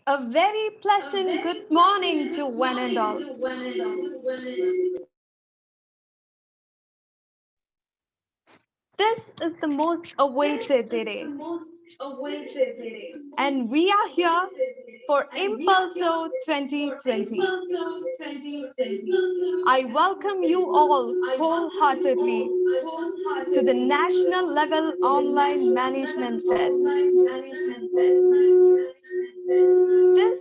A very pleasant good morning to one and all. This is the most awaited day, and we are here for Impulso 2020. I welcome you all wholeheartedly to the National Level Online Management Fest. This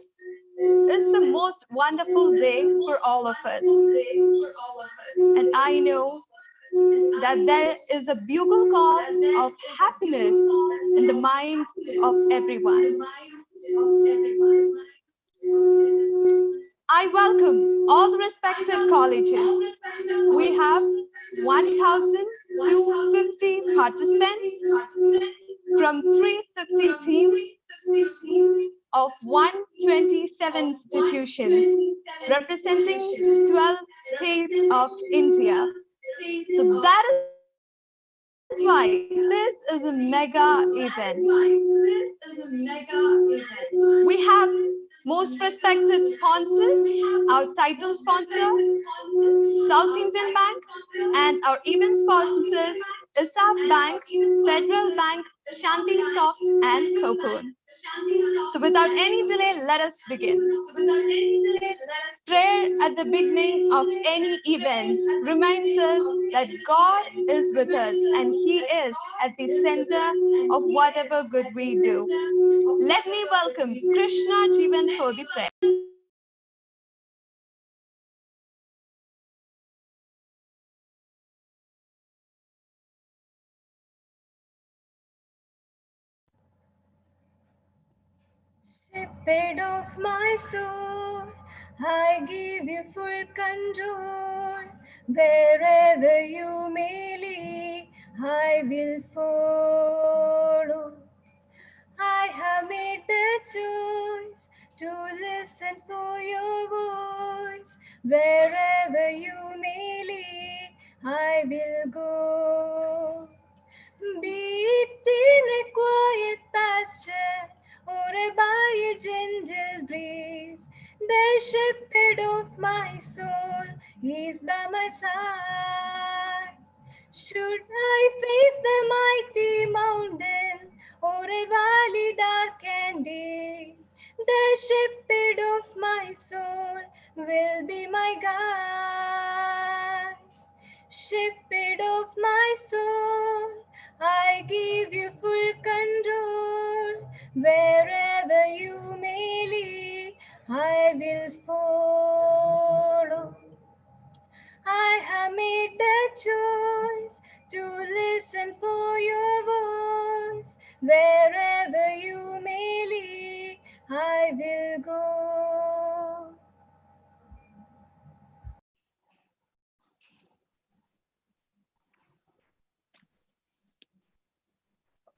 is the most wonderful day for all of us. And I know that there is a bugle call of happiness in the mind of everyone. I welcome all the respected colleges. We have 1,250 participants from 350 teams of 127 institutions representing 12 states of India. So that is why this is a mega event. We have most respected sponsors, our title sponsor, South Indian Bank, and our event sponsors, ISAF Bank, Federal Bank, Shanti Soft, and Cocoon. So without any delay, let us begin. Prayer at the beginning of any event reminds us that God is with us and He is at the center of whatever good we do. Let me welcome Krishna Jeevan for the prayer. Shepherd of my soul, I give you full control. Wherever you may lead, I will follow. I have made the choice to listen for your voice. Wherever you may lead, I will go. Be it in a quiet pasture or by a gentle breeze, the shepherd of my soul is by my side. Should I face the mighty mountain or a valley dark and deep, the shepherd of my soul will be my guide. Shepherd of my soul, I give you full control. Wherever you may lead, I will follow. I have made the choice to listen for your voice. Wherever you may lead, I will go.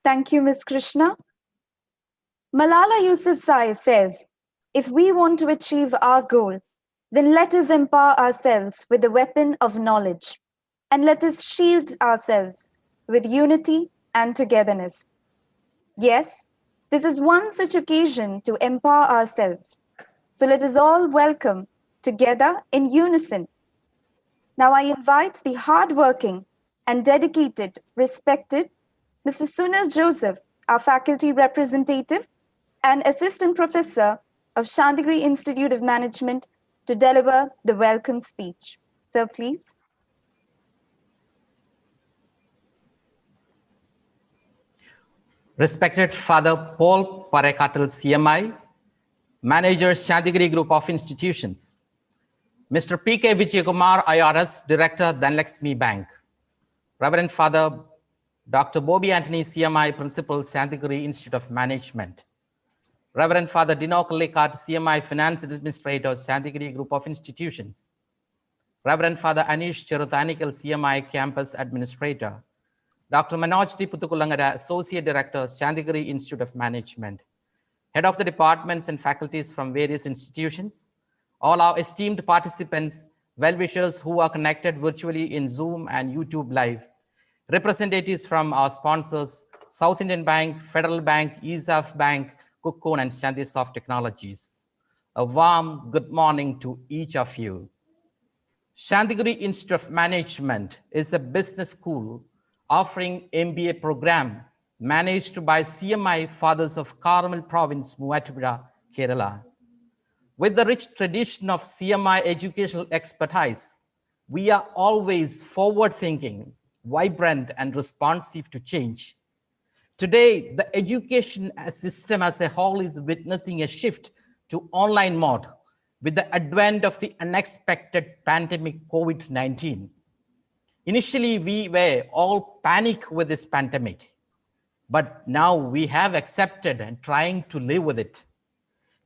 Thank you, Ms. Krishna. Malala Yousafzai says, if we want to achieve our goal, then let us empower ourselves with the weapon of knowledge, and let us shield ourselves with unity and togetherness. Yes, this is one such occasion to empower ourselves. So let us all welcome together in unison. Now I invite the hardworking and dedicated, respected Mr. Sunil Joseph, our faculty representative and assistant professor of Santhigiri Institute of Management, to deliver the welcome speech. Sir, please. Respected Father Paul Parekatal, CMI, Manager, Santhigiri Group of Institutions, Mr. P.K. Vijayakumar, IRS, Director, Dhanlaxmi Bank, Reverend Father Dr. Bobby Anthony, CMI, Principal, Santhigiri Institute of Management, Reverend Father Dino Kallikat, CMI, Finance Administrator, Santhigiri Group of Institutions, Reverend Father Anish Cheruthanikal, CMI, Campus Administrator, Dr. Manoj D. Puthukulangara, Associate Director, Santhigiri Institute of Management, Head of the departments and faculties from various institutions, all our esteemed participants, well-wishers who are connected virtually in Zoom and YouTube Live, representatives from our sponsors, South Indian Bank, Federal Bank, ISAF Bank, Cocoon and Santhigiri Technologies. A warm good morning to each of you. Santhigiri Institute of Management is a business school offering MBA program managed by CMI Fathers of Carmel Province, Muvattupuzha, Kerala. With the rich tradition of CMI educational expertise, we are always forward-thinking, vibrant, and responsive to change. Today, the education system as a whole is witnessing a shift to online mode with the advent of the unexpected pandemic COVID-19. Initially, we were all panicked with this pandemic, but now we have accepted and trying to live with it.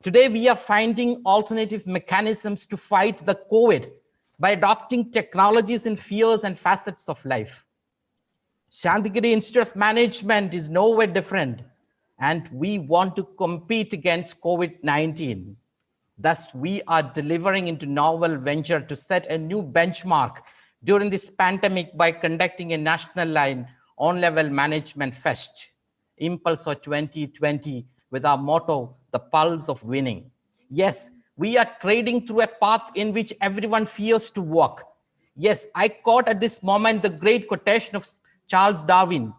Today, we are finding alternative mechanisms to fight the COVID by adopting technologies in spheres and facets of life. Santhigiri Institute of Management is nowhere different, and we want to compete against COVID-19. Thus, we are delivering into novel venture to set a new benchmark during this pandemic by conducting a national line on-level management fest, Impulso 2020, with our motto, the pulse of winning. Yes, we are trading through a path in which everyone fears to walk. Yes, I quote at this moment the great quotation of Charles Darwin.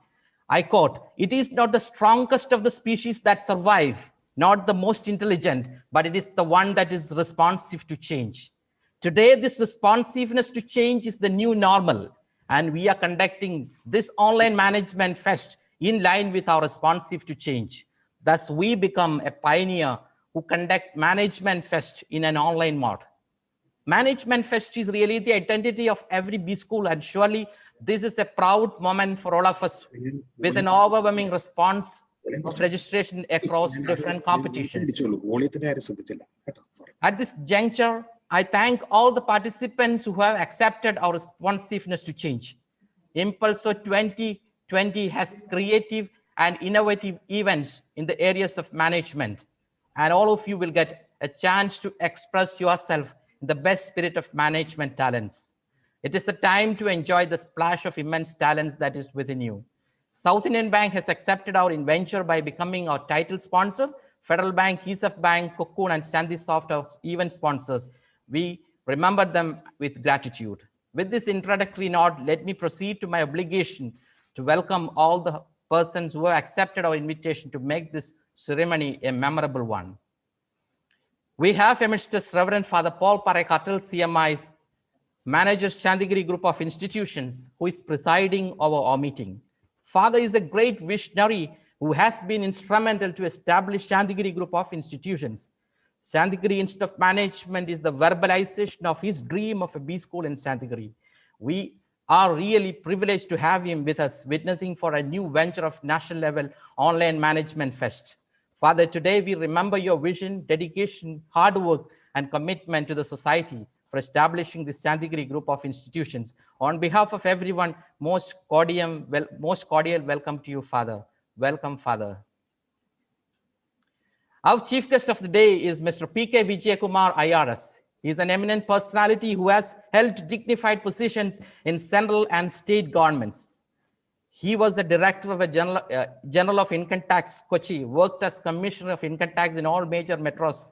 I quote, "It is not the strongest of the species that survive, not the most intelligent, but it is the one that is responsive to change." Today, this responsiveness to change is the new normal, and we are conducting this online management fest in line with our responsive to change. Thus, we become a pioneer who conduct management fest in an online mode. Management Fest is really the identity of every B school, and surely this is a proud moment for all of us with an overwhelming response of registration across different competitions. At this juncture, I thank all the participants who have accepted our responsiveness to change. Impulso 2020 has creative and innovative events in the areas of management, and all of you will get a chance to express yourself in the best spirit of management talents. It is the time to enjoy the splash of immense talents that is within you. South Indian Bank has accepted our venture by becoming our title sponsor. Federal Bank, ESF Bank, Cocoon, and Santhigiri are event sponsors. We remember them with gratitude. With this introductory note, let me proceed to my obligation to welcome all the persons who have accepted our invitation to make this ceremony a memorable one. We have amidst us Reverend Father Paul Parekatal, CMI, Manager Santhigiri Group of Institutions, who is presiding over our meeting. Father is a great visionary who has been instrumental to establish Santhigiri Group of Institutions. Santhigiri Institute of Management is the verbalization of his dream of a B school in Santhigiri. We are really privileged to have him with us, witnessing for a new venture of national level online management fest. Father, today we remember your vision, dedication, hard work, and commitment to the society for establishing this Santhigiri Group of Institutions. On behalf of everyone, most cordial welcome to you, Father. Welcome, Father. Our chief guest of the day is Mr. P.K. Vijayakumar IRS. He is an eminent personality who has held dignified positions in central and state governments. He was the director of a General of Income Tax, Kochi, worked as Commissioner of Income Tax in all major metros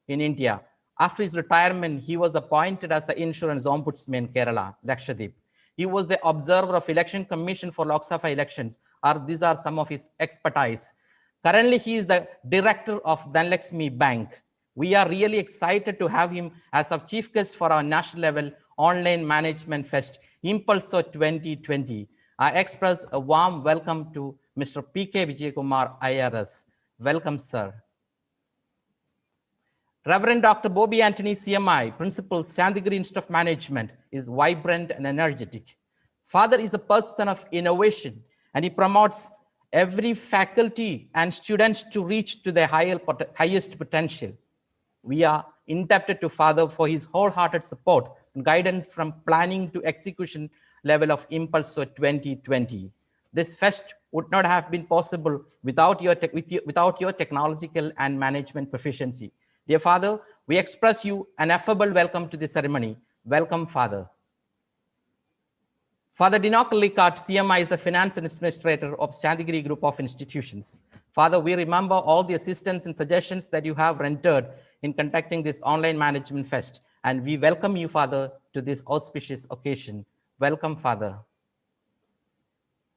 in India. After his retirement, he was appointed as the Insurance Ombudsman in Kerala, Lakshadweep. He was the observer of Election Commission for Lok Sabha elections. These are some of his expertise. Currently, he is the director of Dhanlaxmi Bank. We are really excited to have him as our chief guest for our national level online management fest, Impulso 2020. I express a warm welcome to Mr. P.K. Vijayakumar IRS. Welcome, sir. Reverend Dr. Bobby Anthony, CMI, Principal, Santhigiri Institute of Management, is vibrant and energetic. Father is a person of innovation, and he promotes every faculty and students to reach to their highest potential. We are indebted to Father for his wholehearted support and guidance from planning to execution level of Impulso 2020. This fest would not have been possible without your technological and management proficiency. Dear Father, we express you an affable welcome to this ceremony. Welcome, Father. Father Dinok Likat, CMI, is the Finance Administrator of Santhigiri Group of Institutions. Father, we remember all the assistance and suggestions that you have rendered in conducting this online management fest. And we welcome you, Father, to this auspicious occasion. Welcome, Father.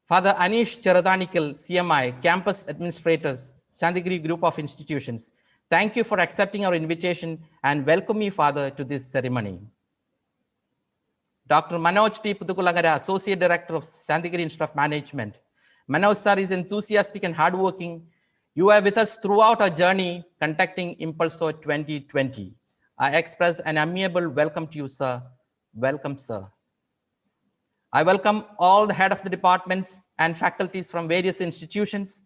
Father Anish Charadanikal, CMI, Campus Administrators, Santhigiri Group of Institutions, thank you for accepting our invitation and welcome you, Father, to this ceremony. Dr. Manoj T. Pudukulangara, Associate Director of Santhigiri Institute of Management. Manoj sir is enthusiastic and hardworking. You are with us throughout our journey conducting Impulso 2020. I express an amiable welcome to you, sir. Welcome, sir. I welcome all the head of the departments and faculties from various institutions,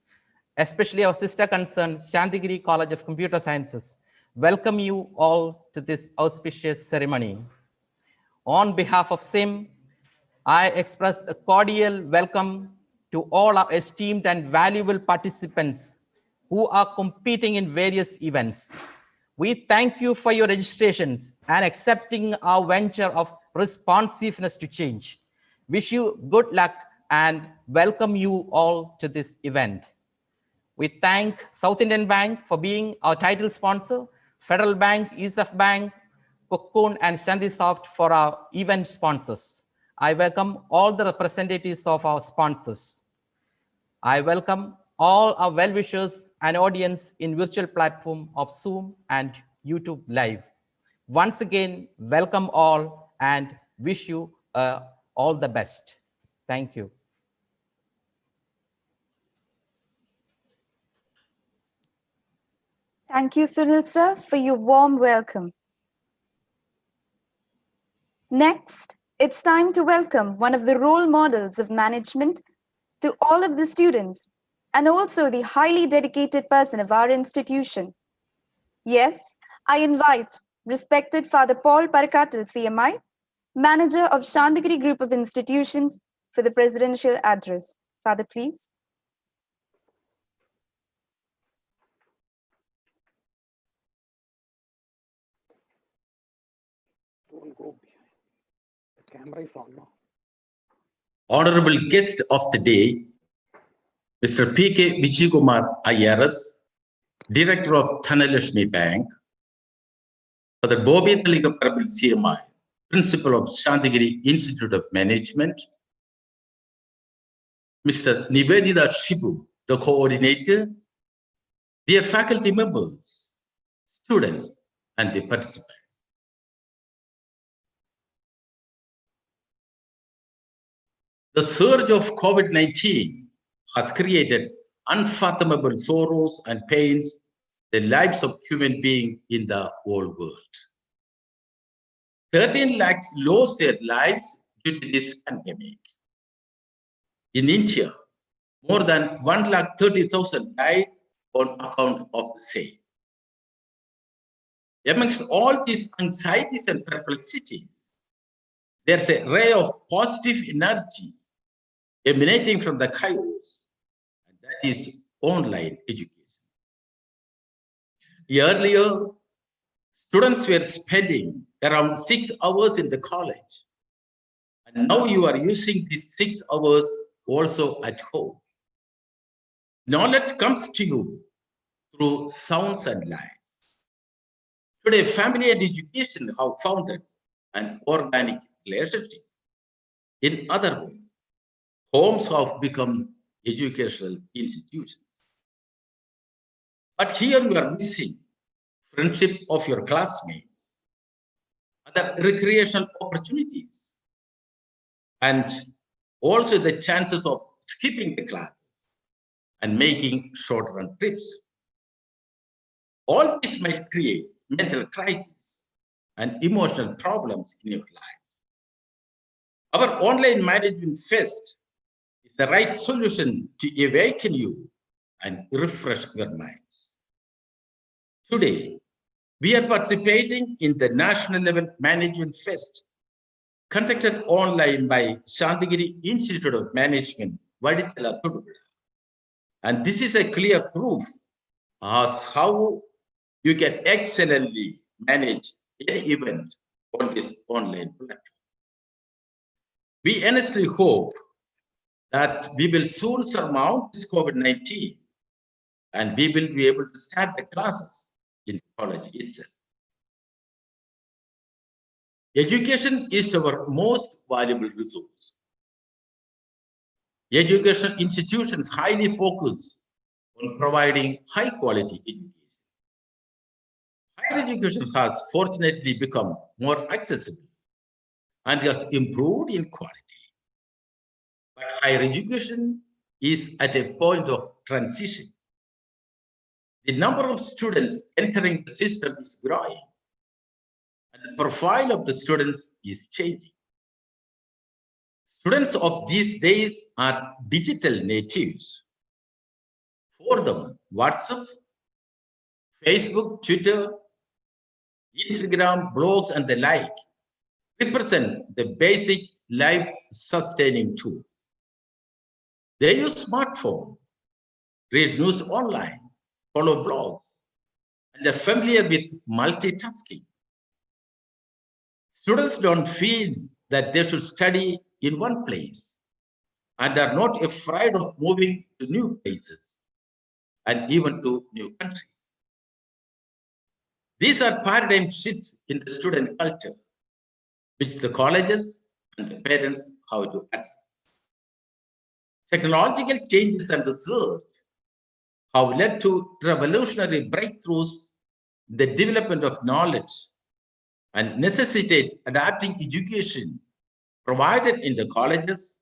especially our sister concern, Santhigiri College of Computer Sciences. Welcome you all to this auspicious ceremony. On behalf of SIM, I express a cordial welcome to all our esteemed and valuable participants who are competing in various events. We thank you for your registrations and accepting our venture of responsiveness to change. Wish you good luck and welcome you all to this event. We thank South Indian Bank for being our title sponsor, Federal Bank, ESF Bank, Cocoon, and Shandisoft for our event sponsors. I welcome all the representatives of our sponsors. I welcome all our well-wishers and audience in virtual platform of Zoom and YouTube Live. Once again, welcome all and wish you all the best. Thank you. Thank you, Sunil sir, for your warm welcome. Next, it's time to welcome one of the role models of management to all of the students and also the highly dedicated person of our institution. Yes, I invite respected Father Paul Parakatal, CMI, Manager of Santhigiri Group of Institutions, for the presidential address. Father, please. Don't go behind. The camera is on now. Honorable guest of the day, Mr. P.K. Vijayakumar IRS, Director of Dhanalakshmi Bank, Father Bobby Thalikaparabal CMI, Principal of Santhigiri Institute of Management, Mr. Nivedita Shibu, the Coordinator, dear faculty members, students, and the participants. The surge of COVID-19 has created unfathomable sorrows and pains in the lives of human beings in the whole world. 13 lakhs lost their lives due to this pandemic. In India, more than 1,30,000 died on account of the same. Amongst all these anxieties and perplexities, there's a ray of positive energy emanating from the chaos, and that is online education. Earlier, students were spending around 6 hours in the college, and now you are using these 6 hours also at home. Knowledge comes to you through sounds and lights. Today, family and education have founded an organic relationship. In other words, homes have become educational institutions. But here you are missing friendship of your classmates, other recreational opportunities, and also the chances of skipping the class and making short-run trips. All this might create mental crisis and emotional problems in your life. Our online management fest is the right solution to awaken you and refresh your minds. Today, we are participating in the National Level Management Fest, conducted online by Santhigiri Institute of Management, Vadithala, Thudupuzha. And this is a clear proof as how you can excellently manage any event on this online platform. We earnestly hope that we will soon surmount this COVID-19 and we will be able to start the classes in college itself. Education is our most valuable resource. Education institutions highly focus on providing high quality education. Higher education has fortunately become more accessible and has improved in quality. But higher education is at a point of transition. The number of students entering the system is growing, and the profile of the students is changing. Students of these days are digital natives. For them, WhatsApp, Facebook, Twitter, Instagram, blogs, and the like represent the basic life-sustaining tool. They use smartphone, read news online, follow blogs, and are familiar with multitasking. Students don't feel that they should study in one place and are not afraid of moving to new places and even to new countries. These are paradigm shifts in the student culture, which the colleges and the parents have to address. Technological changes and research have led to revolutionary breakthroughs, the development of knowledge, and necessitates adapting education provided in the colleges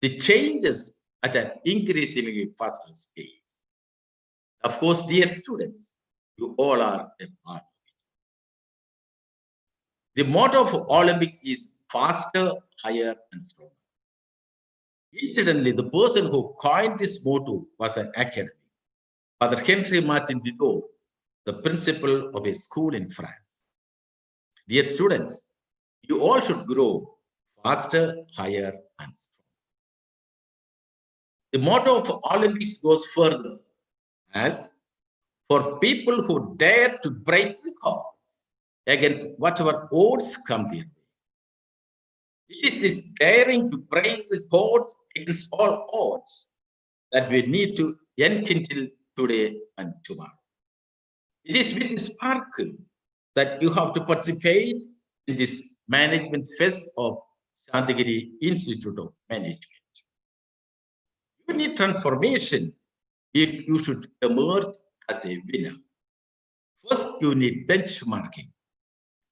to changes at an increasingly faster pace. Of course, dear students, you all are a part of it. The motto of Olympics is faster, higher, and stronger. Incidentally, the person who coined this motto was an academic, Father Henry Martin Didot, the principal of a school in France. Dear students, you all should grow faster, higher, and stronger. The motto of Olympics goes further as for people who dare to break records against whatever odds come their way. It is this daring to break records against all odds that we need to enkindle today and tomorrow. It is with sparkle that you have to participate in this management fest of Santhigiri Institute of Management. You need transformation if you should emerge as a winner. First, you need benchmarking.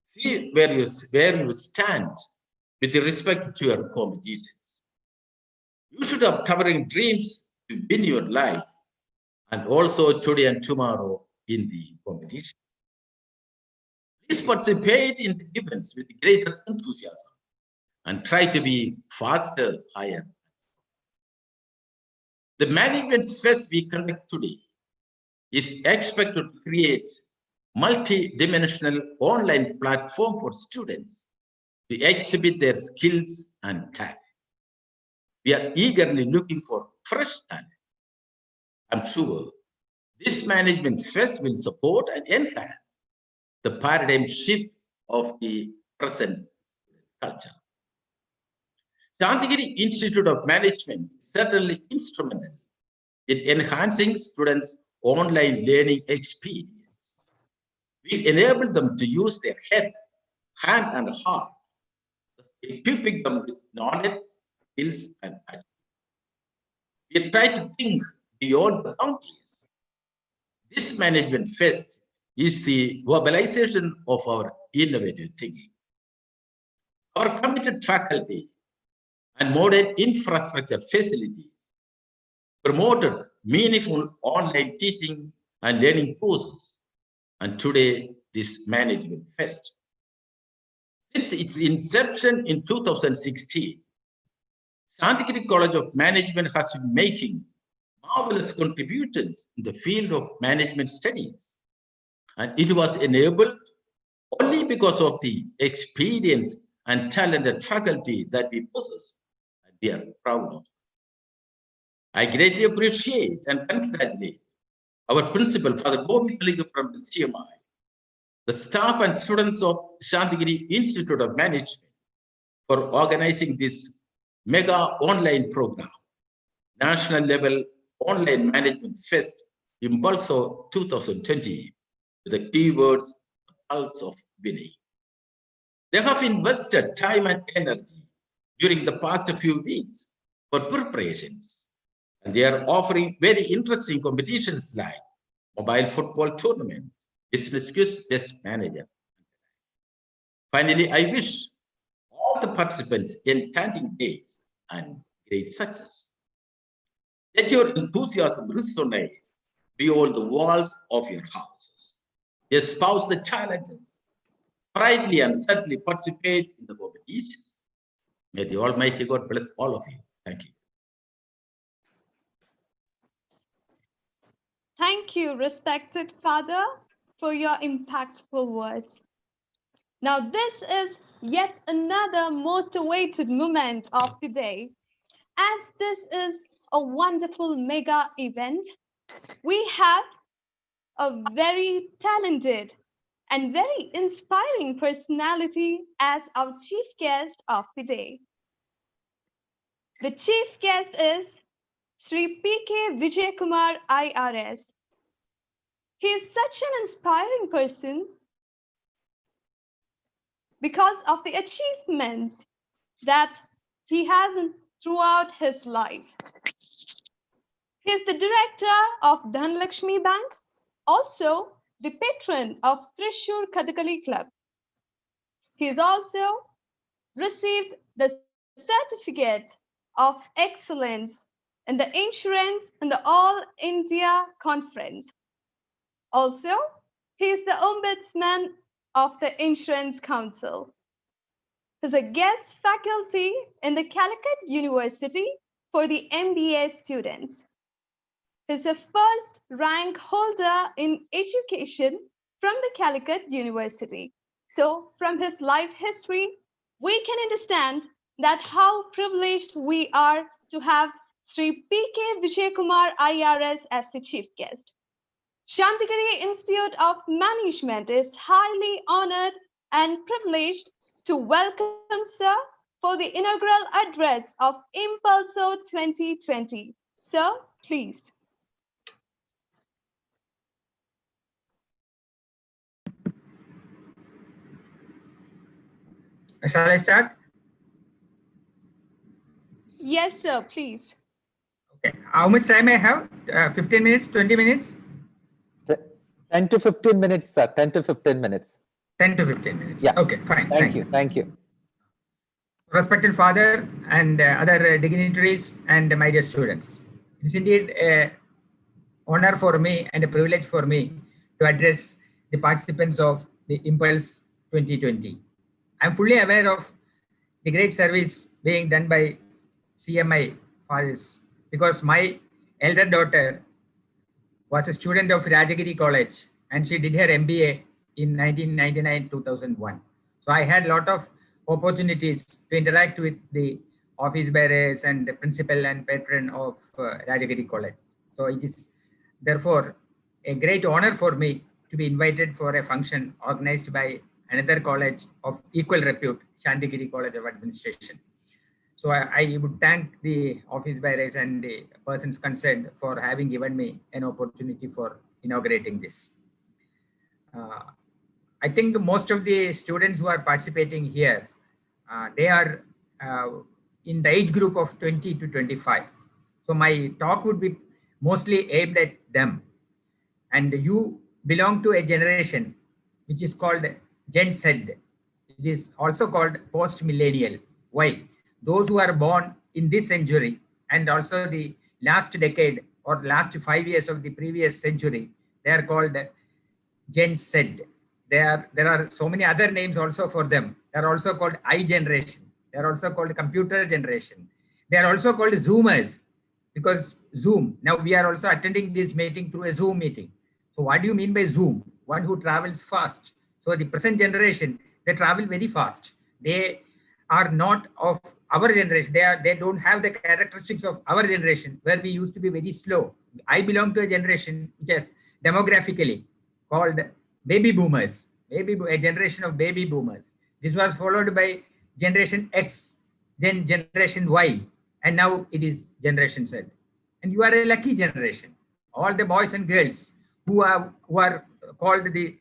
See where you stand with respect to your competitors. You should have towering dreams to win your life and also today and tomorrow in the competition. Please participate in the events with greater enthusiasm and try to be faster, higher. The management fest we conduct today is expected to create multi-dimensional online platform for students to exhibit their skills and talent. We are eagerly looking for fresh talent. I'm sure this management fest will support and enhance the paradigm shift of the present culture. Santhigiri Institute of Management is certainly instrumental in enhancing students' online learning experience. We enable them to use their head, hand, and heart, equipping them with knowledge, skills, and attitude. We try to think beyond the boundaries. This management fest is the verbalization of our innovative thinking. Our committed faculty and modern infrastructure facilities promoted meaningful online teaching and learning courses, and today this management fest. Since its inception in 2016, Santhigiri College of Management has been making marvelous contributions in the field of management studies, and it was enabled only because of the experience and talented faculty that we possess, and we are proud of. I greatly appreciate and congratulate our principal, Father Bobby from the CMI, the staff and students of Santhigiri Institute of Management for organizing this mega online program, national level online management fest Impulso 2020 with the keywords Pulse of Winning. They have invested time and energy during the past few weeks for preparations, and they are offering very interesting competitions like mobile football tournament, business quiz best manager. Finally, I wish all the participants enchanting days and great success. Let your enthusiasm resonate beyond the walls of your houses. Espouse the challenges, proudly and certainly participate in the competitions. May the Almighty God bless all of you. Thank you. Thank you, respected Father, for your impactful words. Now, this is yet another most awaited moment of the day. As this is a wonderful mega event, we have a very talented and very inspiring personality as our chief guest of the day. The chief guest is Sri P.K. Vijayakumar IRS. He is such an inspiring person because of the achievements that he has throughout his life. He is the director of Dhanlakshmi Bank, also the patron of Trishur Kathakali Club. He has also received the certificate of excellence in the insurance and the All India Conference. Also, he is the ombudsman of the Insurance Council. He is a guest faculty in the Calicut University for the MBA students. He is a first rank holder in education from the Calicut University. So from his life history, we can understand that how privileged we are to have Sri P.K. Vijayakumar IRS as the chief guest. Santhigiri Institute of Management is highly honored and privileged to welcome Sir for the inaugural address of Impulso 2020. Sir, please. Shall I start? Yes, sir, please. Okay. How much time I have? 15 minutes, 20 minutes? 10 to 15 minutes, sir. 10 to 15 minutes. 10 to 15 minutes. Yeah. Okay, fine. Thank you. Thank you. Respected father and other dignitaries and my dear students. It is indeed an honor for me and a privilege for me to address the participants of the Impulse 2020. I'm fully aware of the great service being done by CMI fathers because my elder daughter was a student of Rajagiri College and she did her MBA in 1999-2001. So I had a lot of opportunities to interact with the office bearers and the principal and patron of Rajagiri College. So it is therefore a great honor for me to be invited for a function organized by another college of equal repute, Santhigiri College of Administration. So I would thank the office bearers and the persons concerned for having given me an opportunity for inaugurating this. I think most of the students who are participating here, they are in the age group of 20 to 25. So my talk would be mostly aimed at them. And you belong to a generation which is called Gen Z. It is also called post-millennial. Why? Those who are born in this century and also the last decade or last 5 years of the previous century, they are called Gen Z. There are so many other names also for them. They are also called I generation. They are also called computer generation. They are also called Zoomers because Zoom. Now we are also attending this meeting through a Zoom meeting. So what do you mean by Zoom? One who travels fast. So the present generation, they travel very fast. They are not of our generation. They don't have the characteristics of our generation where we used to be very slow. I belong to a generation which is demographically called baby boomers, a generation of baby boomers. This was followed by generation X, then generation Y, and now it is generation Z. And you are a lucky generation all the boys and girls who are called the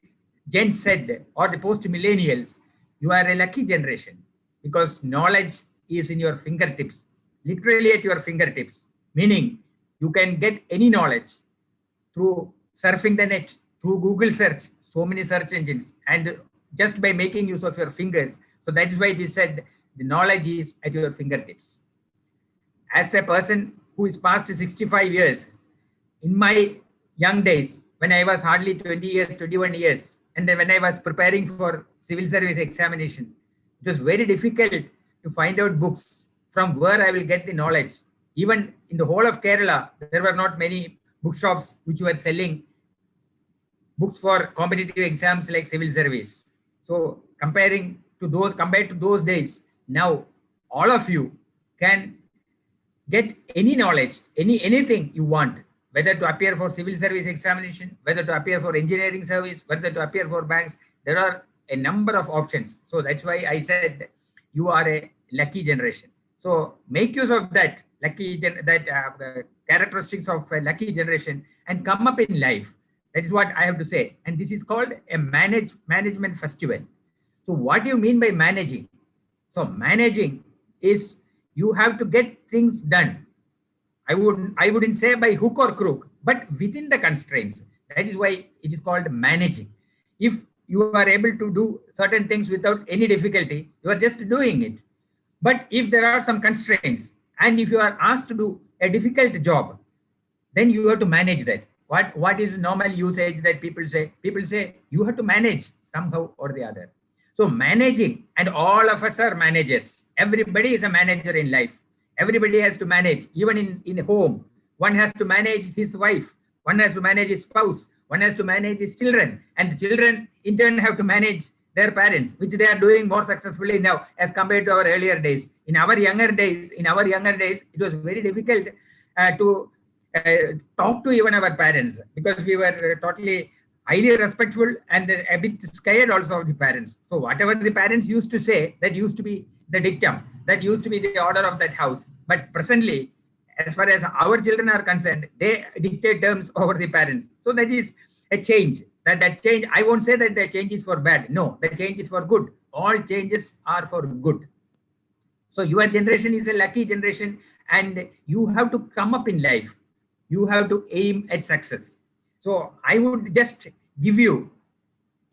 Gen Z or the post-millennials, you are a lucky generation because knowledge is in your fingertips, literally at your fingertips, meaning you can get any knowledge through surfing the net, through Google search, so many search engines, and just by making use of your fingers. So that is why it is said the knowledge is at your fingertips. As a person who is past 65 years, in my young days, when I was hardly 20 years, 21 years, and then when I was preparing for civil service examination, it was very difficult to find out books from where I will get the knowledge. Even in the whole of Kerala, there were not many bookshops which were selling books for competitive exams like civil service. So compared to those days, now all of you can get any knowledge, anything you want, whether to appear for civil service examination, whether to appear for engineering service, whether to appear for banks. There are a number of options. So that's why I said you are a lucky generation. So make use of that characteristics of a lucky generation and come up in life. That is what I have to say. And this is called a management festival. So what do you mean by managing? So managing is you have to get things done. I wouldn't say by hook or crook, but within the constraints. That is why it is called managing. If you are able to do certain things without any difficulty, you are just doing it. But if there are some constraints, and if you are asked to do a difficult job, then you have to manage that. What is normal usage that people say? People say you have to manage somehow or the other. So managing, and all of us are managers. Everybody is a manager in life. Everybody has to manage, even in home. One has to manage his wife. One has to manage his spouse. One has to manage his children. And the children in turn have to manage their parents, which they are doing more successfully now as compared to our earlier days. In our younger days, it was very difficult to talk to even our parents because we were totally highly respectful and a bit scared also of the parents. So whatever the parents used to say, that used to be the dictum, that used to be the order of that house. But presently, as far as our children are concerned, they dictate terms over the parents. So that is a change. That change, I won't say that the change is for bad. No, the change is for good. All changes are for good. So your generation is a lucky generation, and you have to come up in life. You have to aim at success. So I would just give you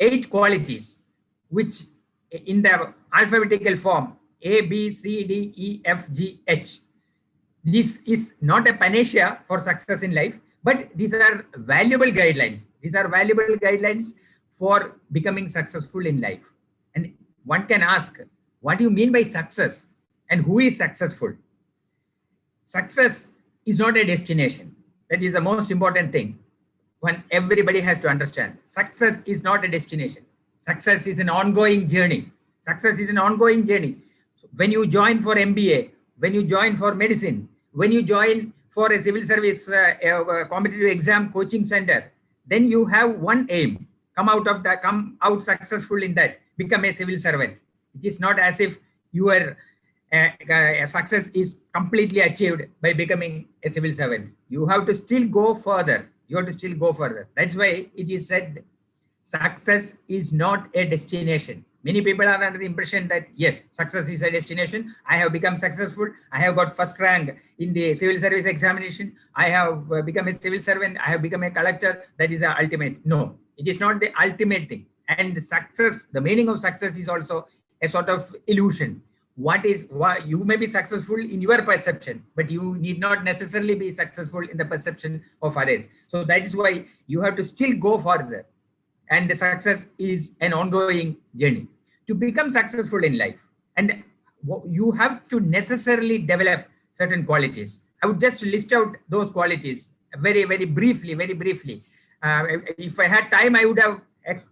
8 qualities, which in the alphabetical form, A, B, C, D, E, F, G, H. This is not a panacea for success in life, but these are valuable guidelines. These are valuable guidelines for becoming successful in life. And one can ask, what do you mean by success? And who is successful? Success is not a destination. That is the most important thing. Everybody has to understand. Success is not a destination. Success is an ongoing journey. Success is an ongoing journey. So when you join for MBA, when you join for medicine, when you join for a civil service competitive exam coaching center, then you have one aim: come out successful in that, become a civil servant. It is not as if your success is completely achieved by becoming a civil servant. You have to still go further. That's why it is said success is not a destination. Many people are under the impression that yes, success is a destination. I have become successful. I have got first rank in the civil service examination. I have become a civil servant. I have become a collector. That is the ultimate. No, it is not the ultimate thing. And the meaning of success is also a sort of illusion. What you may be successful in your perception, but you need not necessarily be successful in the perception of others. So that is why you have to still go further. And the success is an ongoing journey to become successful in life. And you have to necessarily develop certain qualities. I would just list out those qualities very, very briefly. If I had time, I would have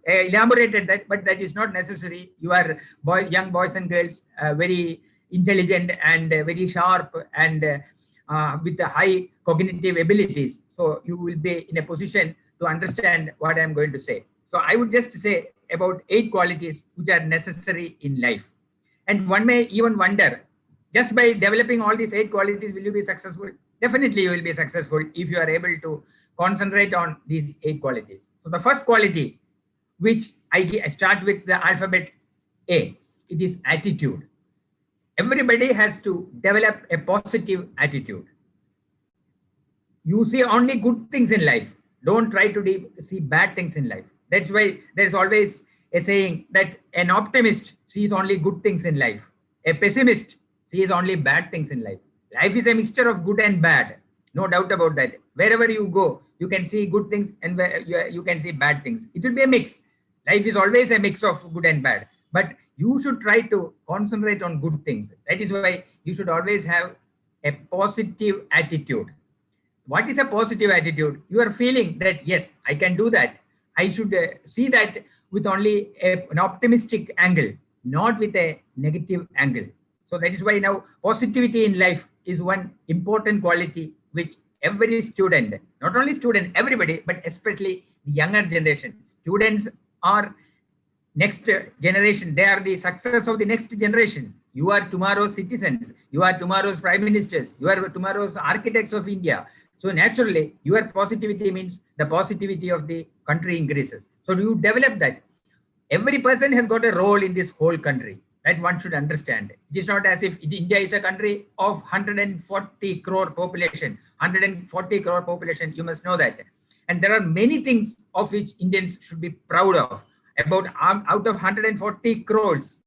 elaborated that, but that is not necessary. You are young boys and girls, very intelligent and very sharp and with high cognitive abilities. So you will be in a position to understand what I'm going to say. So I would just say about 8 qualities which are necessary in life. And one may even wonder, just by developing all these 8 qualities, will you be successful? Definitely you will be successful if you are able to concentrate on these 8 qualities. So the first quality, which I start with the alphabet A, it is attitude. Everybody has to develop a positive attitude. You see only good things in life. Don't try to see bad things in life. That's why there's always a saying that an optimist sees only good things in life. A pessimist sees only bad things in life. Life is a mixture of good and bad. No doubt about that. Wherever you go, you can see good things and you can see bad things. It will be a mix. Life is always a mix of good and bad. But you should try to concentrate on good things. That is why you should always have a positive attitude. What is a positive attitude? You are feeling that, yes, I can do that. I should see that with only an optimistic angle, not with a negative angle. So that is why now positivity in life is one important quality which every student, not only student, everybody, but especially the younger generation. Students are next generation. They are the success of the next generation. You are tomorrow's citizens. You are tomorrow's prime ministers. You are tomorrow's architects of India. So naturally, your positivity means the positivity of the country increases. So you develop that. Every person has got a role in this whole country. That one should understand. It is not as if India is a country of 140 crore population. 140 crore population, you must know that. And there are many things of which Indians should be proud of. About out of 140 crores,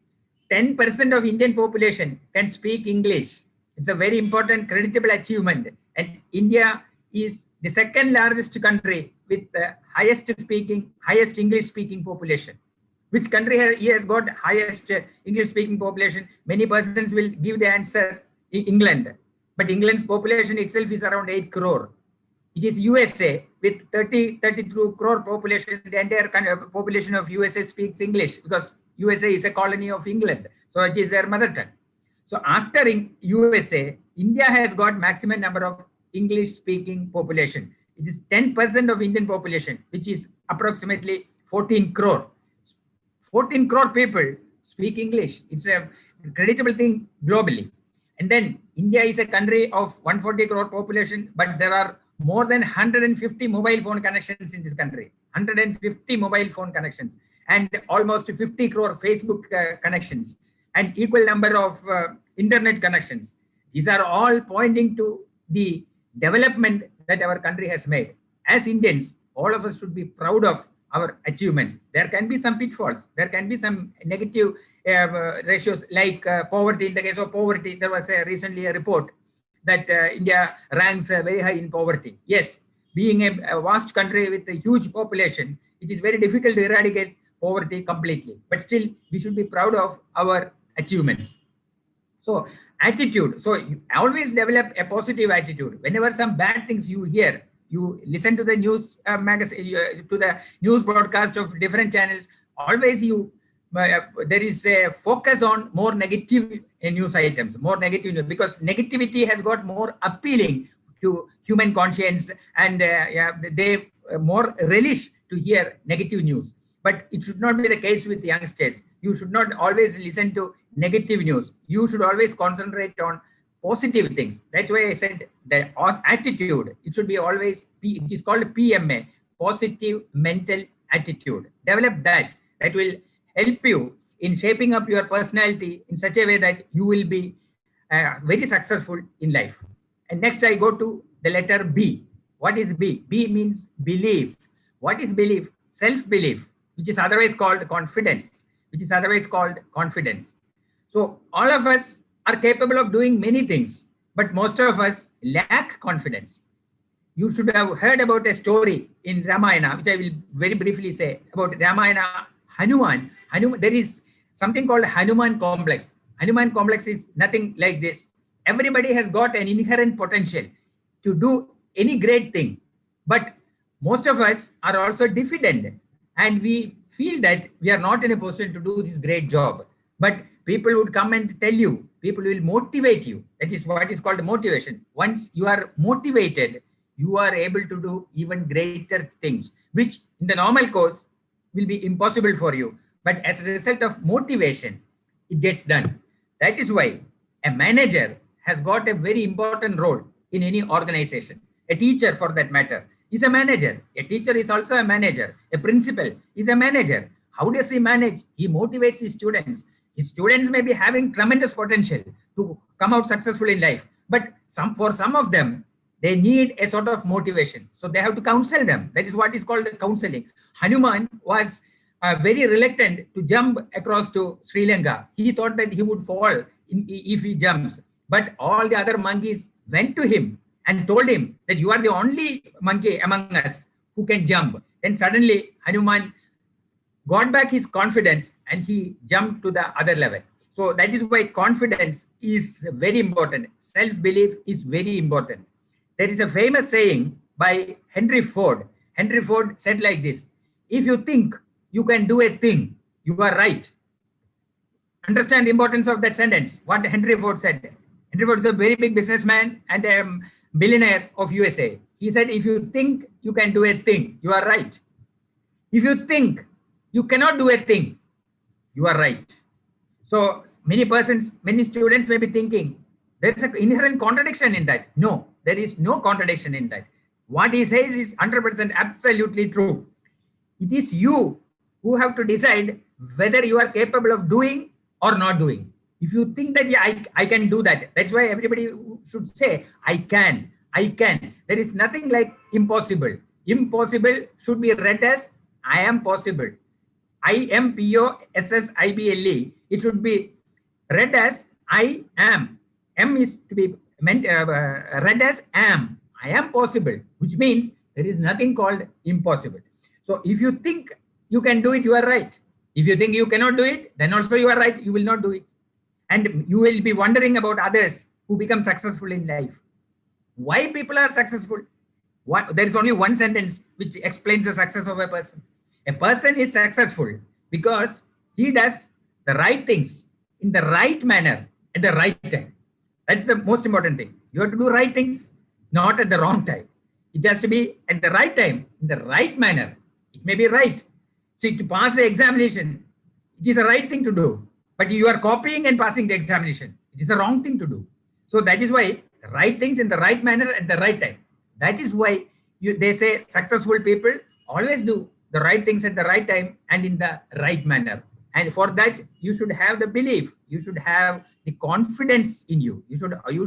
10% of Indian population can speak English. It's a very important, creditable achievement. And India is the second largest country with the highest English speaking population. Which country has got highest English speaking population? Many persons will give the answer England. But England's population itself is around 8 crore. It is USA with 32 crore population. The entire population of USA speaks English because USA is a colony of England. So it is their mother tongue. So after USA, India has got maximum number of English speaking population. It is 10% of Indian population, which is approximately 14 crore. 14 crore people speak English. It's a creditable thing globally. And then India is a country of 140 crore population, but there are more than 150 mobile phone connections in this country. 150 mobile phone connections and almost 50 crore Facebook connections and equal number of internet connections. These are all pointing to the development that our country has made. As Indians, all of us should be proud of our achievements. There can be some pitfalls. There can be some negative ratios like poverty. In the case of poverty, there was recently a report that India ranks very high in poverty. Yes, being a vast country with a huge population, it is very difficult to eradicate poverty completely. But still, we should be proud of our achievements. So attitude. So you always develop a positive attitude. Whenever some bad things you hear, you listen to the news magazine, to the news broadcast of different channels. Always there is a focus on more negative news items, more negative news, because negativity has got more appealing to human conscience, and they more relish to hear negative news. But it should not be the case with youngsters. You should not always listen to negative news. You should always concentrate on positive things. That's why I said the attitude, it should be always, it is called PMA, positive mental attitude. Develop that. That will help you in shaping up your personality in such a way that you will be very successful in life. And next I go to the letter B. What is B? B means belief. What is belief? Self-belief, which is otherwise called confidence, So all of us are capable of doing many things, but most of us lack confidence. You should have heard about a story in Ramayana, which I will very briefly say about Ramayana. Hanuman, there is something called Hanuman complex. Hanuman complex is nothing like this. Everybody has got an inherent potential to do any great thing, but most of us are also diffident, and we feel that we are not in a position to do this great job. But people would come and tell you, people will motivate you. That is what is called motivation. Once you are motivated, you are able to do even greater things, which in the normal course will be impossible for you. But as a result of motivation, it gets done. That is why a manager has got a very important role in any organization. A teacher, for that matter, is a manager. A teacher is also a manager. A principal is a manager. How does he manage? He motivates his students. His students may be having tremendous potential to come out successful in life, but for some of them, they need a sort of motivation. So they have to counsel them. That is what is called counseling. Hanuman was very reluctant to jump across to Sri Lanka. He thought that he would fall if he jumps. But all the other monkeys went to him and told him that you are the only monkey among us who can jump. Then suddenly Hanuman got back his confidence and he jumped to the other level. So that is why confidence is very important. Self-belief is very important. There is a famous saying by Henry Ford. Henry Ford said like this: if you think you can do a thing, you are right. Understand the importance of that sentence, what Henry Ford said. Henry Ford is a very big businessman and a billionaire of USA. He said, if you think you can do a thing, you are right. If you think you cannot do a thing, you are right. So many students may be thinking, there is an inherent contradiction in that. No, there is no contradiction in that. What he says is 100% absolutely true. It is you who have to decide whether you are capable of doing or not doing. If you think that, yeah, I can do that, that's why everybody should say, I can. There is nothing like impossible. Impossible should be read as I am possible. IMPOSSIBLE. It should be read as I am. M is to be read as am. I am possible, which means there is nothing called impossible. So if you think you can do it, you are right. If you think you cannot do it, then also you are right. You will not do it. And you will be wondering about others who become successful in life. Why people are successful? There is only one sentence which explains the success of a person. A person is successful because he does the right things in the right manner at the right time. That's the most important thing. You have to do right things, not at the wrong time. It has to be at the right time, in the right manner. It may be right. See, to pass the examination, it is the right thing to do. But you are copying and passing the examination. It is the wrong thing to do. So that is why the right things in the right manner at the right time. That is why they say successful people always do the right things at the right time and in the right manner. And for that, you should have the belief. You should have the confidence in you. You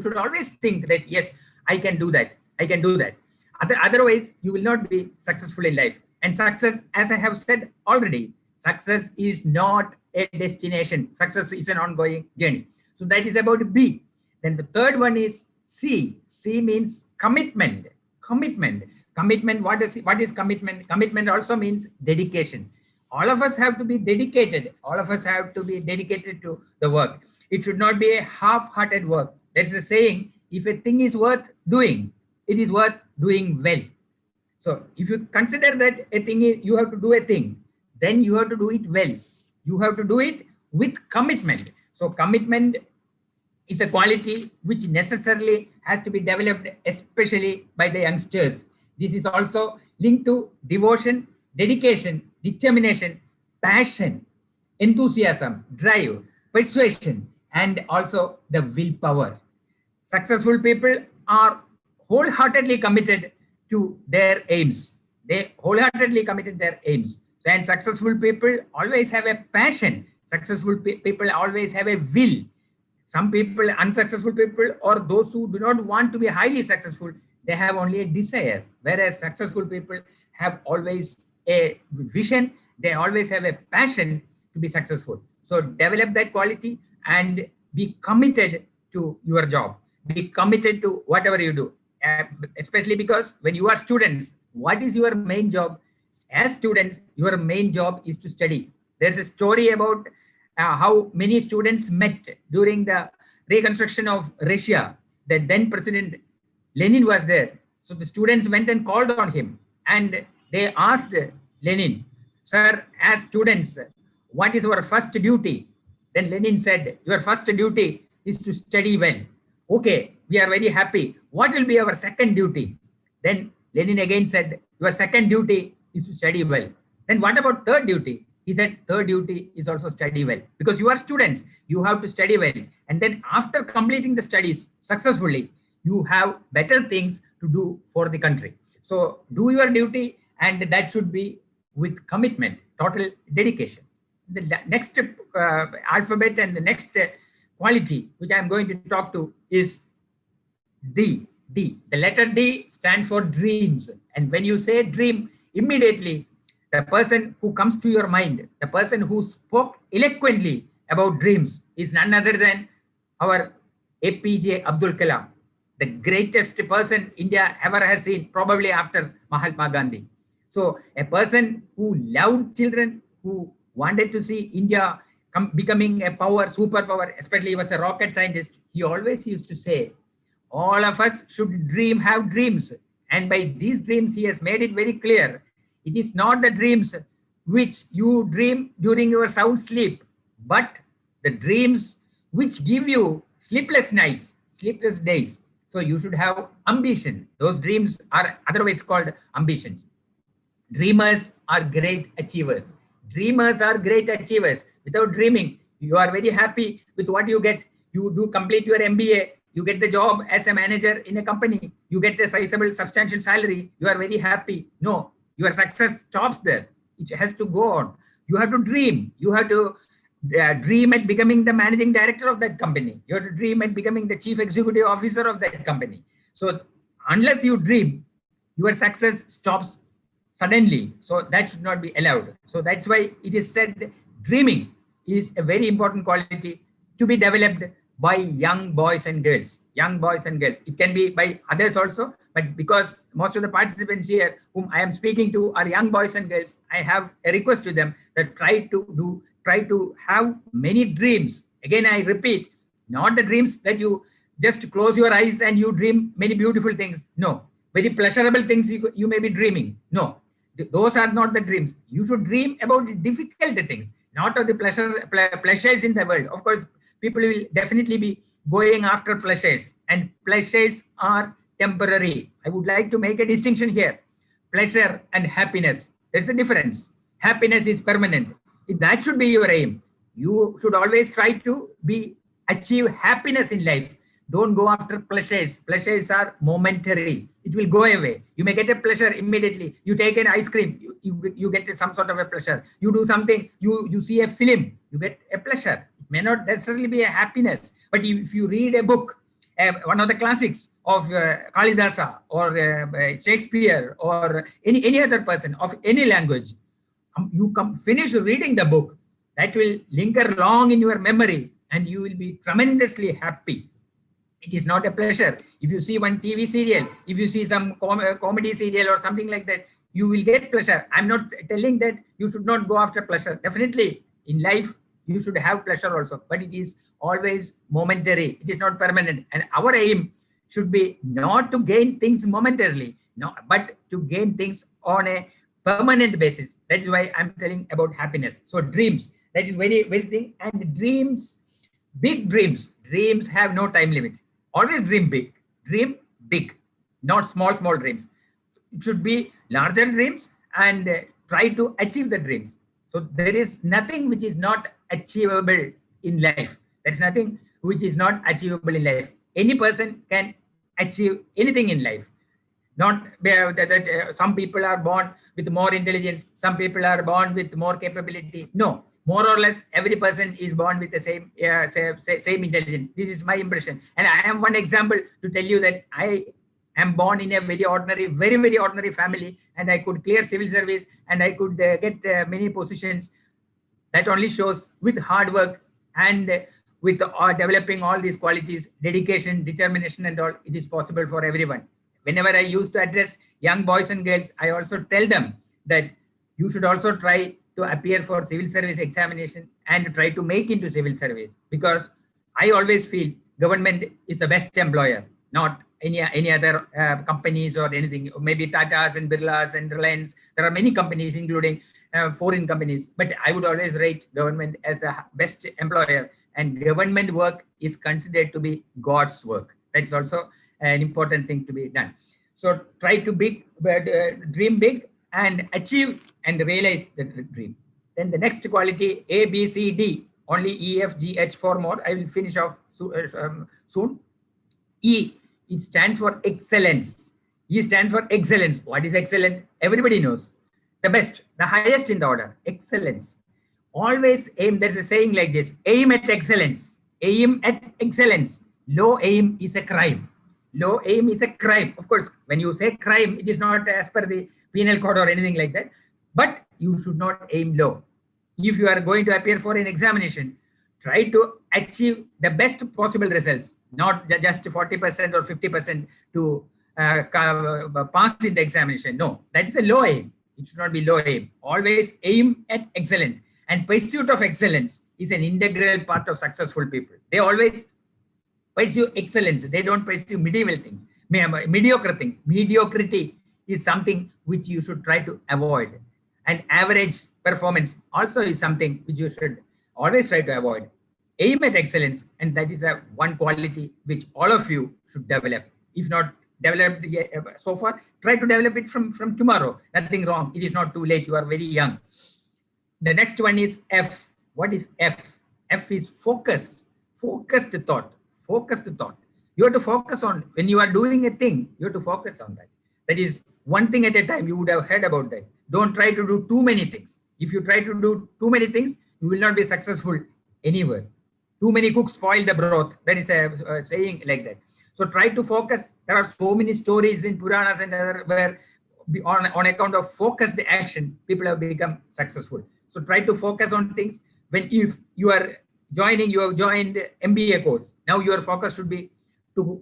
should always think that, yes, I can do that. I can do that. Otherwise, you will not be successful in life. And success, as I have said already, success is not a destination. Success is an ongoing journey. So that is about B. Then the third one is C. C means commitment. Commitment. What is commitment? Commitment also means dedication. All of us have to be dedicated. All of us have to be dedicated to the work. It should not be a half-hearted work. That's the saying, if a thing is worth doing, it is worth doing well. So if you consider that a thing is, you have to do a thing, then you have to do it well. You have to do it with commitment. So commitment is a quality which necessarily has to be developed, especially by the youngsters. This is also linked to devotion, dedication, determination, passion, enthusiasm, drive, persuasion, and also the willpower. Successful people are wholeheartedly committed to their aims. They wholeheartedly committed their aims. And successful people always have a passion. Successful people always have a will. Some people, unsuccessful people, or those who do not want to be highly successful, they have only a desire. Whereas successful people have always a vision. They always have a passion to be successful. So develop that quality and be committed to your job. Be committed to whatever you do. Especially because when you are students, what is your main job? As students, your main job is to study. There's a story about how many students met during the reconstruction of Russia. The then President Lenin was there. So the students went and called on him and they asked Lenin, sir, as students, what is our first duty? Then Lenin said, your first duty is to study well. Okay, we are very happy. What will be our second duty? Then Lenin again said, your second duty is to study well. Then what about third duty? He said, third duty is also study well. Because you are students, you have to study well. And then after completing the studies successfully, you have better things to do for the country. So do your duty, and that should be with commitment, total dedication. The next alphabet and the next quality which I am going to talk to is D. D. The letter D stands for dreams. And when you say dream, immediately the person who comes to your mind, the person who spoke eloquently about dreams is none other than our APJ Abdul Kalam, the greatest person India ever has seen, probably after Mahatma Gandhi. So a person who loved children, who wanted to see India becoming a power, superpower, especially he was a rocket scientist, he always used to say, all of us should have dreams. And by these dreams, he has made it very clear. It is not the dreams which you dream during your sound sleep, but the dreams which give you sleepless nights, sleepless days. So you should have ambition. Those dreams are otherwise called ambitions. Dreamers are great achievers. Dreamers are great achievers. Without dreaming, you are very happy with what you get. You do complete your MBA. You get the job as a manager in a company. You get a sizable, substantial salary. You are very happy. No, your success stops there. It has to go on. You have to dream. You have to dream at becoming the managing director of that company. You have to dream at becoming the chief executive officer of that company. So unless you dream, your success stops suddenly. So that should not be allowed. So that's why it is said dreaming is a very important quality to be developed by young boys and girls. Young boys and girls. It can be by others also, but because most of the participants here whom I am speaking to are young boys and girls, I have a request to them that try to have many dreams. Again, I repeat, not the dreams that you just close your eyes and you dream many beautiful things. No, very pleasurable things you may be dreaming. No, those are not the dreams. You should dream about the difficult things, not of the pleasures in the world. Of course, people will definitely be going after pleasures, and pleasures are temporary. I would like to make a distinction here. Pleasure and happiness, there's a difference. Happiness is permanent. That should be your aim. You should always try to achieve happiness in life. Don't go after pleasures. Pleasures are momentary. It will go away. You may get a pleasure immediately. You take an ice cream, you get some sort of a pleasure. You do something, you see a film, you get a pleasure. It may not necessarily be a happiness, but if you read a book, one of the classics of Kalidasa or Shakespeare or any other person of any language, you finish reading the book, that will linger long in your memory and you will be tremendously happy. It is not a pleasure. If you see one TV serial, if you see some comedy serial or something like that, you will get pleasure. I'm not telling that you should not go after pleasure. Definitely in life, you should have pleasure also, but it is always momentary. It is not permanent. And our aim should be not to gain things momentarily, no, but to gain things on a permanent basis. That is why I'm telling about happiness. So dreams, that is very, very thing. And dreams, big dreams, dreams have no time limit. Always dream big, not small dreams. It should be larger dreams and try to achieve the dreams. So there is nothing which is not achievable in life. There's nothing which is not achievable in life. Any person can achieve anything in life. Not that some people are born with more intelligence, some people are born with more capability. No, more or less every person is born with the same intelligence. This is my impression. And I am one example to tell you that I am born in a very ordinary family, and I could clear civil service and I could get many positions. That only shows with hard work and with developing all these qualities, dedication, determination and all, it is possible for everyone. Whenever I used to address young boys and girls, I also tell them that you should also try to appear for civil service examination and try to make into civil service, because I always feel government is the best employer, not any other companies or anything, maybe Tatas and Birlas and Reliance. There are many companies, including foreign companies, but I would always rate government as the best employer, and government work is considered to be God's work. That's also an important thing to be done. So try to dream big and achieve and realize the dream. Then the next quality, A, B, C, D, only E, F, G, H, 4 more. I will finish off soon. E, it stands for excellence. E stands for excellence. What is excellent? Everybody knows. The best, the highest in the order, excellence. Always aim, there's a saying like this, aim at excellence, aim at excellence. Low aim is a crime. Low aim is a crime. Of course, when you say crime, it is not as per the penal code or anything like that, but you should not aim low. If you are going to appear for an examination, try to achieve the best possible results, not just 40% or 50% to pass in the examination. No, that is a low aim. It should not be low aim. Always aim at excellence. And pursuit of excellence is an integral part of successful people. They always pursue excellence. They don't pursue medieval things, mediocre things. Mediocrity is something which you should try to avoid. And average performance also is something which you should always try to avoid. Aim at excellence, and that is a one quality which all of you should develop. If not developed so far, try to develop it from tomorrow. Nothing wrong. It is not too late. You are very young. The next one is F. What is F? F is focus. Focused thought. Focused thought. You have to focus on, when you are doing a thing, you have to focus on that. That is one thing at a time. You would have heard about that. Don't try to do too many things. If you try to do too many things, you will not be successful anywhere. Too many cooks spoil the broth. That is a saying like that. So try to focus. There are so many stories in Puranas and other where on account of focused action, people have become successful. So try to focus on things. If you are joining, you have joined MBA course. Now your focus should be to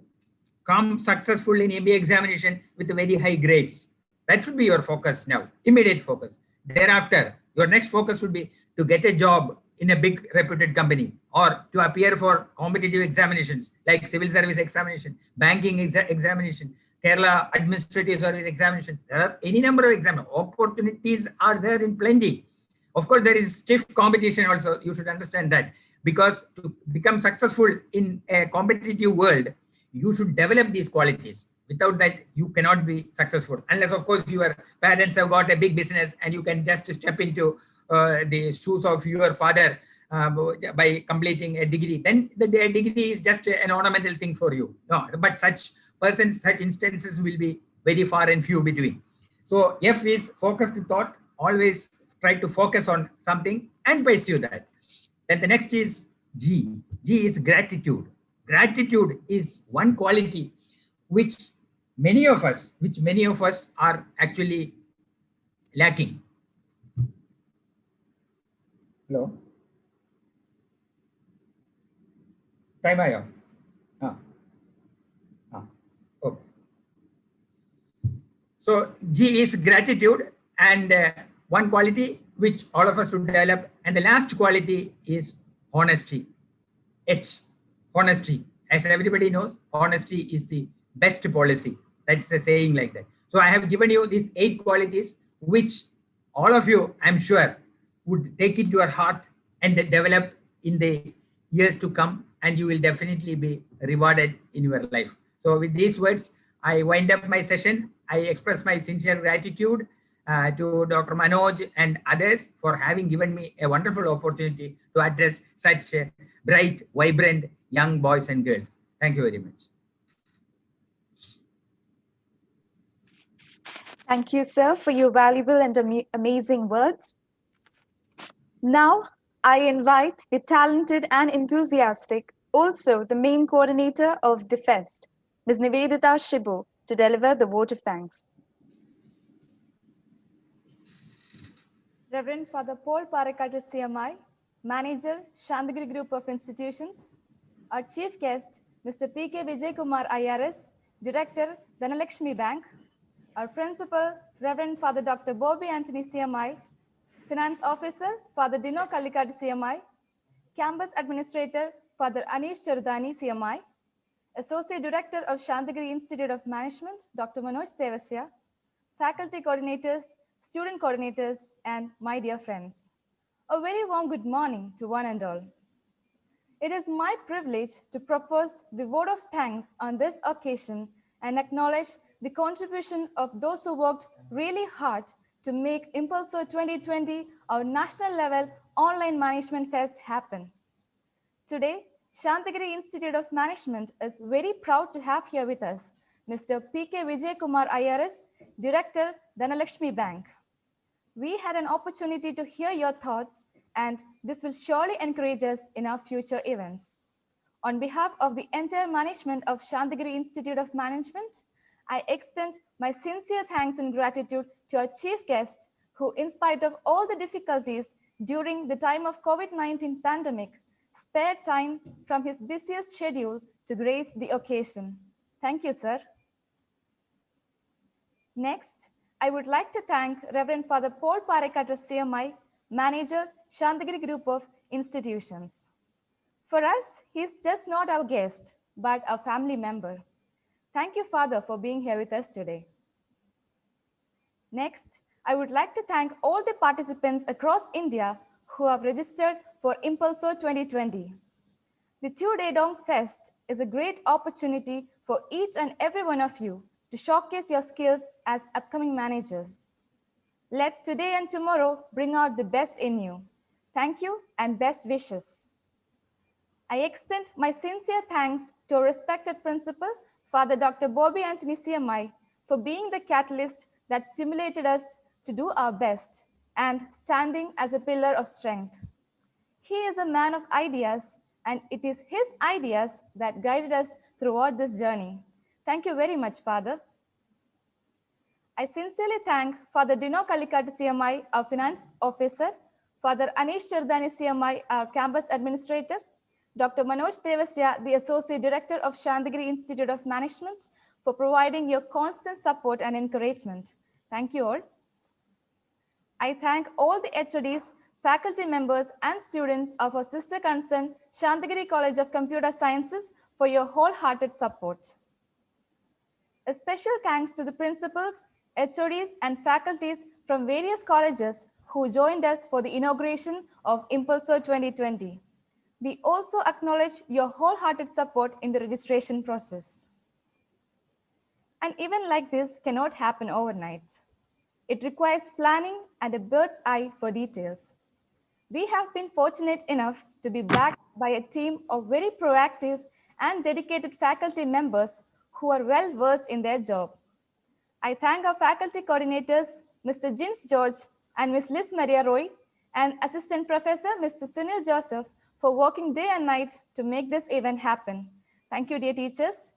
come successful in MBA examination with very high grades. That should be your focus now, immediate focus. Thereafter, your next focus should be to get a job in a big reputed company or to appear for competitive examinations like civil service examination, banking examination, Kerala administrative service examinations. There are any number of exams. Opportunities are there in plenty. Of course, there is stiff competition also. You should understand that, because to become successful in a competitive world, you should develop these qualities. Without that, you cannot be successful. Unless, of course, your parents have got a big business and you can just step into the shoes of your father by completing a degree. Then the degree is just an ornamental thing for you. No, but such persons, such instances will be very far and few between. So F is focused thought. Always try to focus on something and pursue that. Then the next is G. G is gratitude. Gratitude is one quality which many of us are actually lacking. Hello? Time I okay. So G is gratitude, and one quality which all of us should develop. And the last quality is honesty. H, honesty. As everybody knows, honesty is the best policy. That's the saying like that. So I have given you these 8 qualities, which all of you, I'm sure, would take it to your heart and develop in the years to come, and you will definitely be rewarded in your life. So with these words, I wind up my session. I express my sincere gratitude to Dr. Manoj and others for having given me a wonderful opportunity to address such bright, vibrant young boys and girls. Thank you very much. Thank you, sir, for your valuable and amazing words. Now, I invite the talented and enthusiastic, also the main coordinator of the fest, Ms. Nivedita Shibu, to deliver the vote of thanks. Reverend Father Paul Parakatil CMI, Manager, Santhigiri Group of Institutions. Our Chief Guest, Mr. P.K. Vijay Kumar IRS, Director, Dhanalakshmi Bank. Our Principal, Reverend Father Dr. Bobby Anthony CMI, Finance Officer, Father Dino Kallikati CMI, Campus Administrator, Father Anish Charudani CMI, Associate Director of Santhigiri Institute of Management, Dr. Manoj Devasya, Faculty Coordinators, Student Coordinators, and my dear friends. A very warm good morning to one and all. It is my privilege to propose the vote of thanks on this occasion and acknowledge the contribution of those who worked really hard to make Impulso 2020 our national level online management fest happen. Today, Santhigiri Institute of Management is very proud to have here with us Mr. P.K. Vijay Kumar IRS, Director, Dhanalakshmi Bank. We had an opportunity to hear your thoughts, and this will surely encourage us in our future events. On behalf of the entire management of Santhigiri Institute of Management, I extend my sincere thanks and gratitude to our chief guest, who, in spite of all the difficulties during the time of COVID-19 pandemic, spared time from his busiest schedule to grace the occasion. Thank you, sir. Next, I would like to thank Reverend Father Paul Parekatal CMI, Manager, Santhigiri Group of Institutions. For us, he's just not our guest, but a family member. Thank you, Father, for being here with us today. Next, I would like to thank all the participants across India who have registered for Impulso 2020. The 2-day Dong Fest is a great opportunity for each and every one of you to showcase your skills as upcoming managers. Let today and tomorrow bring out the best in you. Thank you and best wishes. I extend my sincere thanks to our respected principal, Father Dr. Bobby Anthony CMI, for being the catalyst that stimulated us to do our best and standing as a pillar of strength. He is a man of ideas, and it is his ideas that guided us throughout this journey. Thank you very much, Father. I sincerely thank Father Dino Kalikati CMI, our finance officer, Father Anish Chirdani CMI, our campus administrator, Dr. Manoj Devasya, the Associate Director of Santhigiri Institute of Management, for providing your constant support and encouragement. Thank you all. I thank all the HODs, faculty members, and students of our sister concern, Santhigiri College of Computer Sciences, for your wholehearted support. A special thanks to the principals, HODs, and faculties from various colleges who joined us for the inauguration of Impulso 2020. We also acknowledge your wholehearted support in the registration process. An event like this cannot happen overnight. It requires planning and a bird's eye for details. We have been fortunate enough to be backed by a team of very proactive and dedicated faculty members who are well versed in their job. I thank our faculty coordinators, Mr. Jins George and Ms. Liz Maria Roy, and Assistant Professor, Mr. Sunil Joseph, for working day and night to make this event happen. Thank you, dear teachers.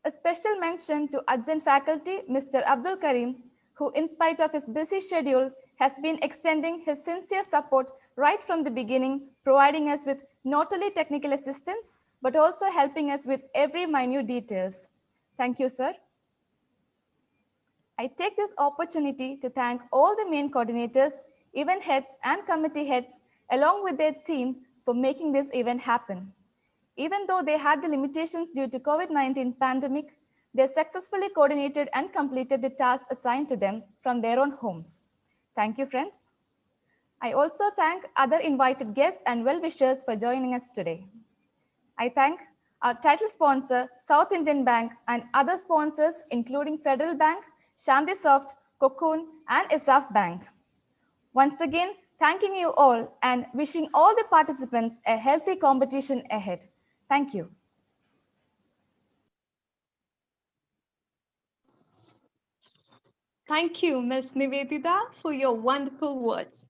A special mention to adjunct faculty, Mr. Abdul Karim, who, in spite of his busy schedule, has been extending his sincere support right from the beginning, providing us with not only technical assistance, but also helping us with every minute details. Thank you, sir. I take this opportunity to thank all the main coordinators, event heads, and committee heads, along with their team, for making this event happen. Even though they had the limitations due to COVID-19 pandemic, they successfully coordinated and completed the tasks assigned to them from their own homes. Thank you, friends. I also thank other invited guests and well-wishers for joining us today. I thank our title sponsor, South Indian Bank, and other sponsors, including Federal Bank, Shantisoft, Cocoon, and ISAF Bank. Once again, thanking you all and wishing all the participants a healthy competition ahead. Thank you. Thank you, Ms. Nivedita, for your wonderful words.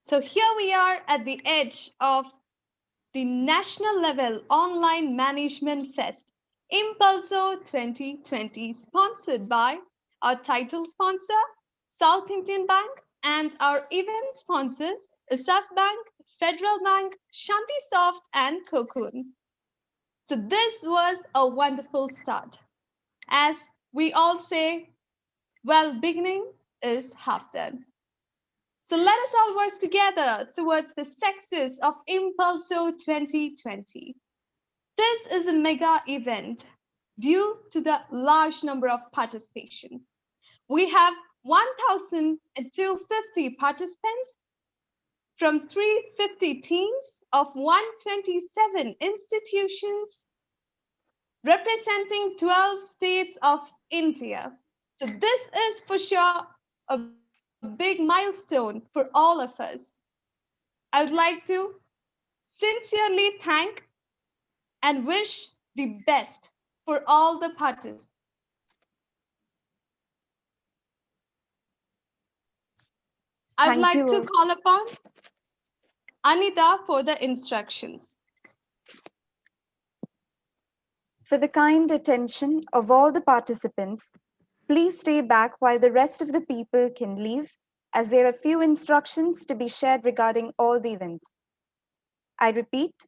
So here we are at the edge of the national level online management fest, Impulso 2020, sponsored by our title sponsor, South Indian Bank, and our event sponsors, ISAF Bank, Federal Bank, Shantisoft, and Cocoon. So this was a wonderful start. As we all say, well, beginning is half done. So let us all work together towards the success of Impulso 2020. This is a mega event due to the large number of participation. We have 1,250 participants from 350 teams of 127 institutions representing 12 states of India. So this is for sure a big milestone for all of us. I would like to sincerely thank and wish the best for all the participants. I'd Thank like you to all. call upon Anita for the instructions. For the kind attention of all the participants, please stay back while the rest of the people can leave, as there are few instructions to be shared regarding all the events. I repeat,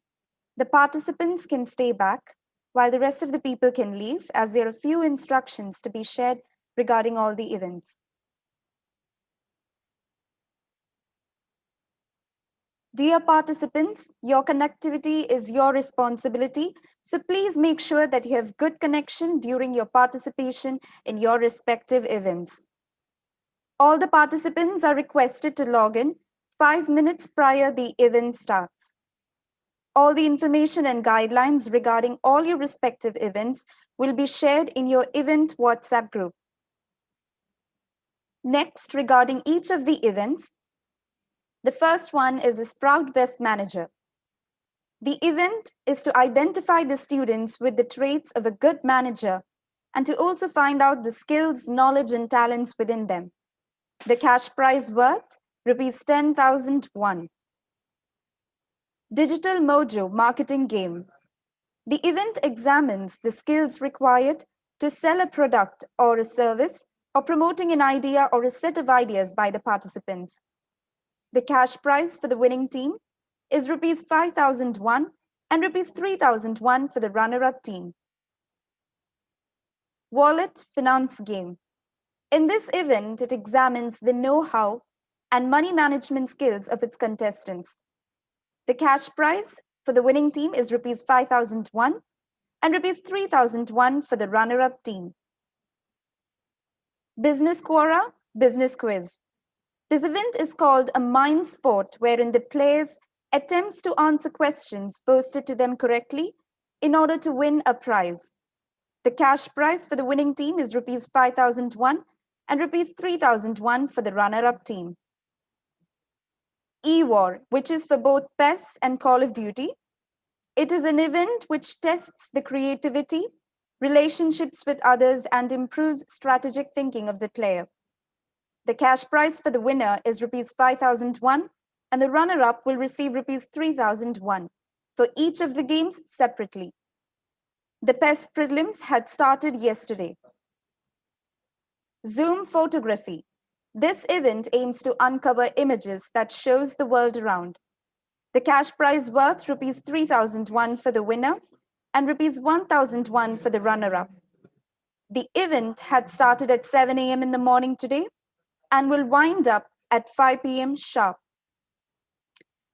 the participants can stay back while the rest of the people can leave, as there are few instructions to be shared regarding all the events. Dear participants, your connectivity is your responsibility, so please make sure that you have good connection during your participation in your respective events. All the participants are requested to log in 5 minutes prior the event starts. All the information and guidelines regarding all your respective events will be shared in your event WhatsApp group. Next, regarding each of the events, the first one is a Sprout Best Manager. The event is to identify the students with the traits of a good manager and to also find out the skills, knowledge, and talents within them. The cash prize worth rupees 10,001. Digital Mojo marketing game. The event examines the skills required to sell a product or a service or promoting an idea or a set of ideas by the participants. The cash prize for the winning team is rupees 5,001 and rupees 3,001 for the runner-up team. Wallet Finance Game. In this event, it examines the know-how and money management skills of its contestants. The cash prize for the winning team is rupees 5,001 and rupees 3,001 for the runner-up team. Business Quora Business Quiz. This event is called a mind sport, wherein the players attempts to answer questions posted to them correctly in order to win a prize. The cash prize for the winning team is rupees 5,001 and rupees 3,001 for the runner-up team. E-War, which is for both PES and Call of Duty. It is an event which tests the creativity, relationships with others, and improves strategic thinking of the player. The cash prize for the winner is rupees 5,001 and the runner-up will receive rupees 3,001 for each of the games separately. The PES prelims had started yesterday. Zoom Photography. This event aims to uncover images that shows the world around. The cash prize worth rupees 3,001 for the winner and rupees 1,001 for the runner-up. The event had started at 7 a.m. in the morning today and will wind up at 5 p.m. sharp.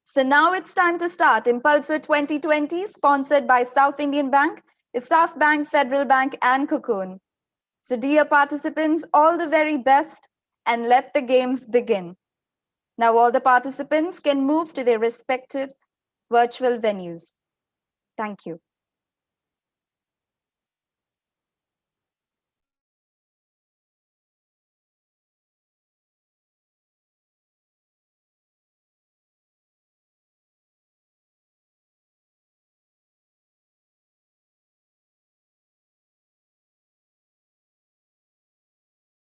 So now it's time to start Impulso 2020, sponsored by South Indian Bank, Isaf Bank, Federal Bank, and Cocoon. So dear participants, all the very best and let the games begin. Now all the participants can move to their respective virtual venues. Thank you.